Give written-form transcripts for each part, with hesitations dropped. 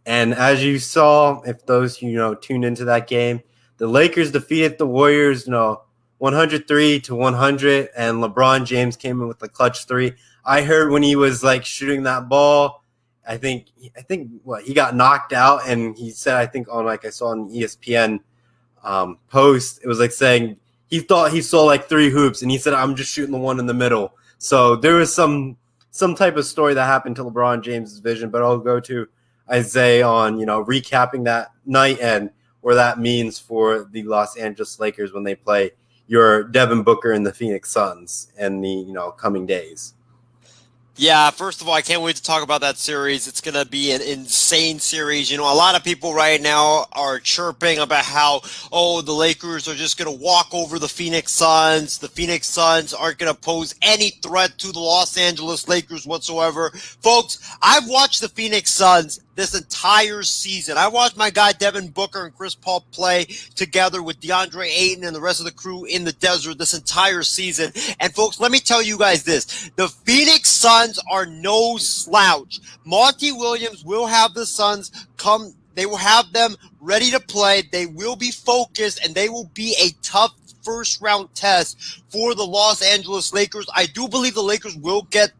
And as you saw, if those tuned into that game, the Lakers defeated the Warriors, 103 to 100, and LeBron James came in with the clutch three. I heard when he was like shooting that ball, I think what he got knocked out, and he said, I think on like I saw on ESPN post, it was like saying he thought he saw like three hoops, and he said, I'm just shooting the one in the middle. So there was some type of story that happened to LeBron James's vision, but I'll go to Isaiah on recapping that night and where that means for the Los Angeles Lakers when they play your Devin Booker and the Phoenix Suns in the coming days. Yeah, first of all, I can't wait to talk about that series. It's going to be an insane series. A lot of people right now are chirping about how, the Lakers are just going to walk over the Phoenix Suns. The Phoenix Suns aren't going to pose any threat to the Los Angeles Lakers whatsoever. Folks, I've watched the Phoenix Suns this entire season. I watched my guy Devin Booker and Chris Paul play together with DeAndre Ayton and the rest of the crew in the desert this entire season. And folks, let me tell you guys this. The Phoenix Suns are no slouch. Monty Williams will have the Suns come. They will have them ready to play. They will be focused, and they will be a tough first round test for the Los Angeles Lakers. I do believe the Lakers will get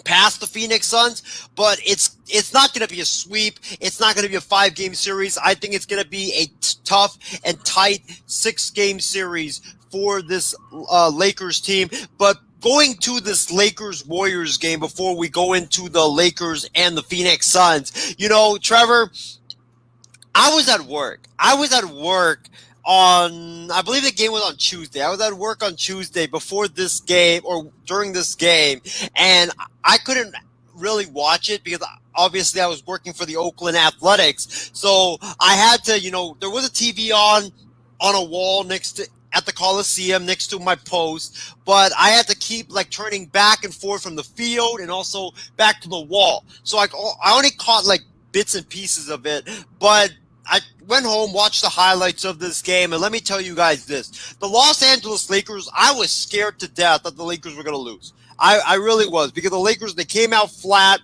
past the Phoenix Suns, but it's not going to be a sweep. It's not going to be a 5-game series. I think it's going to be a tough and tight 6-game series for this Lakers team. But going to this Lakers-Warriors game before we go into the Lakers and the Phoenix Suns, Trevor, I was at work on, I believe the game was on Tuesday. I was at work on Tuesday before this game or during this game, and I couldn't really watch it because obviously I was working for the Oakland Athletics. So I had to, there was a TV on a wall at the Coliseum next to my post, but I had to keep like turning back and forth from the field and also back to the wall. So I only caught like bits and pieces of it, but I went home, watched the highlights of this game, and let me tell you guys this. The Los Angeles Lakers, I was scared to death that the Lakers were going to lose. I really was, because the Lakers, they came out flat.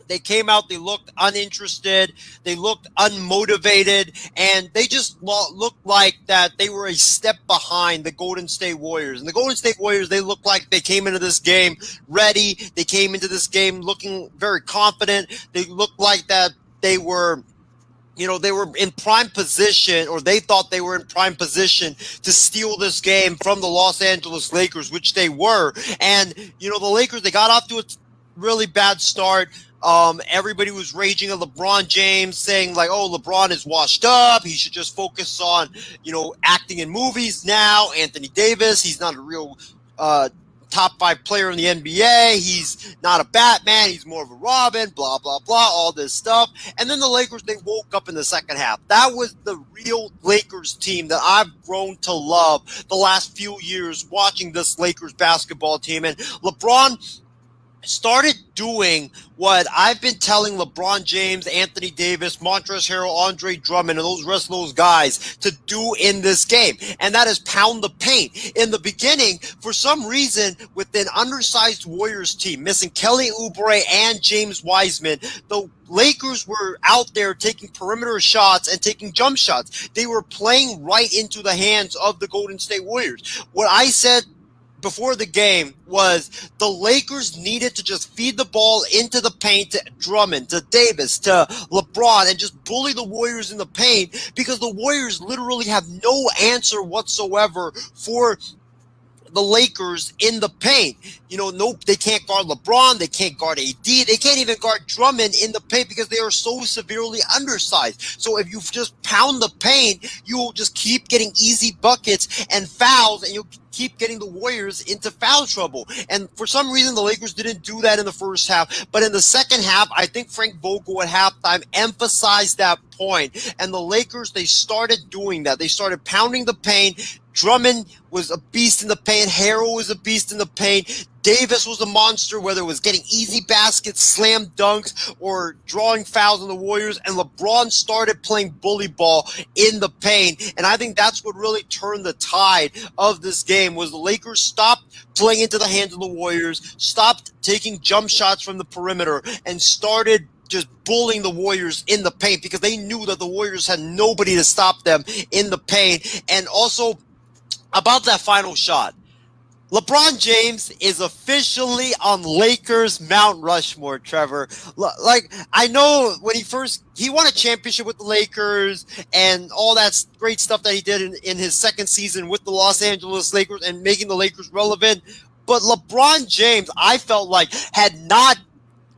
They came out, they looked uninterested, they looked unmotivated, and they just looked like that they were a step behind the Golden State Warriors. And the Golden State Warriors, they looked like they came into this game ready. They came into this game looking very confident. They looked like that they were they were in prime position, or they thought they were in prime position to steal this game from the Los Angeles Lakers, which they were. And, the Lakers, they got off to a really bad start. Everybody was raging at LeBron James, saying like, LeBron is washed up. He should just focus on, acting in movies now. Anthony Davis, he's not a real top 5 player in the NBA. He's not a Batman. He's more of a Robin, blah, blah, blah, all this stuff. And then the Lakers, they woke up in the second half. That was the real Lakers team that I've grown to love the last few years watching this Lakers basketball team. And LeBron started doing what I've been telling LeBron James, Anthony Davis, Montrezl Harrell, Andre Drummond, and the rest of those guys to do in this game, and that is pound the paint. In the beginning, for some reason, with an undersized Warriors team, missing Kelly Oubre and James Wiseman, the Lakers were out there taking perimeter shots and taking jump shots. They were playing right into the hands of the Golden State Warriors. What I said before the game was the Lakers needed to just feed the ball into the paint to Drummond, to Davis, to LeBron, and just bully the Warriors in the paint, because the Warriors literally have no answer whatsoever for the Lakers in the paint. Nope, they can't guard LeBron, they can't guard AD, they can't even guard Drummond in the paint because they are so severely undersized. So if you just pound the paint, you will just keep getting easy buckets and fouls, and you'll keep getting the Warriors into foul trouble. And for some reason, the Lakers didn't do that in the first half. But in the second half, I think Frank Vogel at halftime emphasized that point. And the Lakers, they started doing that. They started pounding the paint. Drummond was a beast in the paint. Harrell was a beast in the paint. Davis was a monster, whether it was getting easy baskets, slam dunks, or drawing fouls on the Warriors. And LeBron started playing bully ball in the paint. And I think that's what really turned the tide of this game, was the Lakers stopped playing into the hands of the Warriors, stopped taking jump shots from the perimeter, and started just bullying the Warriors in the paint because they knew that the Warriors had nobody to stop them in the paint. And also about that final shot, LeBron James is officially on Lakers Mount Rushmore, Trevor. Like, I know when he won a championship with the Lakers and all that great stuff that he did in his second season with the Los Angeles Lakers and making the Lakers relevant. But LeBron James, I felt like, had not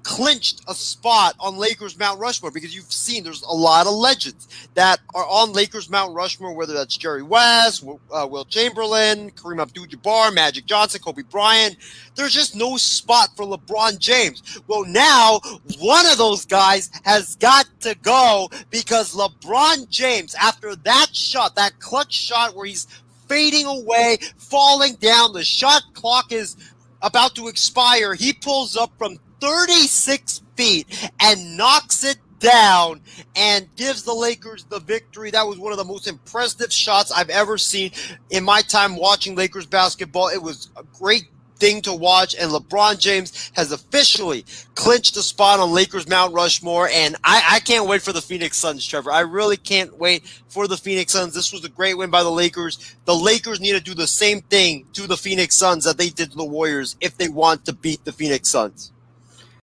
clinched a spot on Lakers Mount Rushmore because you've seen there's a lot of legends that are on Lakers Mount Rushmore, whether that's Jerry West, Will Chamberlain, Kareem Abdul-Jabbar, Magic Johnson, Kobe Bryant. There's just no spot for LeBron James. Well, now one of those guys has got to go because LeBron James, after that shot, that clutch shot where he's fading away, falling down, the shot clock is about to expire, he pulls up from 36 feet and knocks it down and gives the Lakers the victory. That was one of the most impressive shots I've ever seen in my time watching Lakers basketball. It was a great thing to watch, and LeBron James has officially clinched a spot on Lakers Mount Rushmore, and I can't wait for the Phoenix Suns, Trevor. I really can't wait for the Phoenix Suns. This was a great win by the Lakers. The Lakers need to do the same thing to the Phoenix Suns that they did to the Warriors if they want to beat the Phoenix Suns.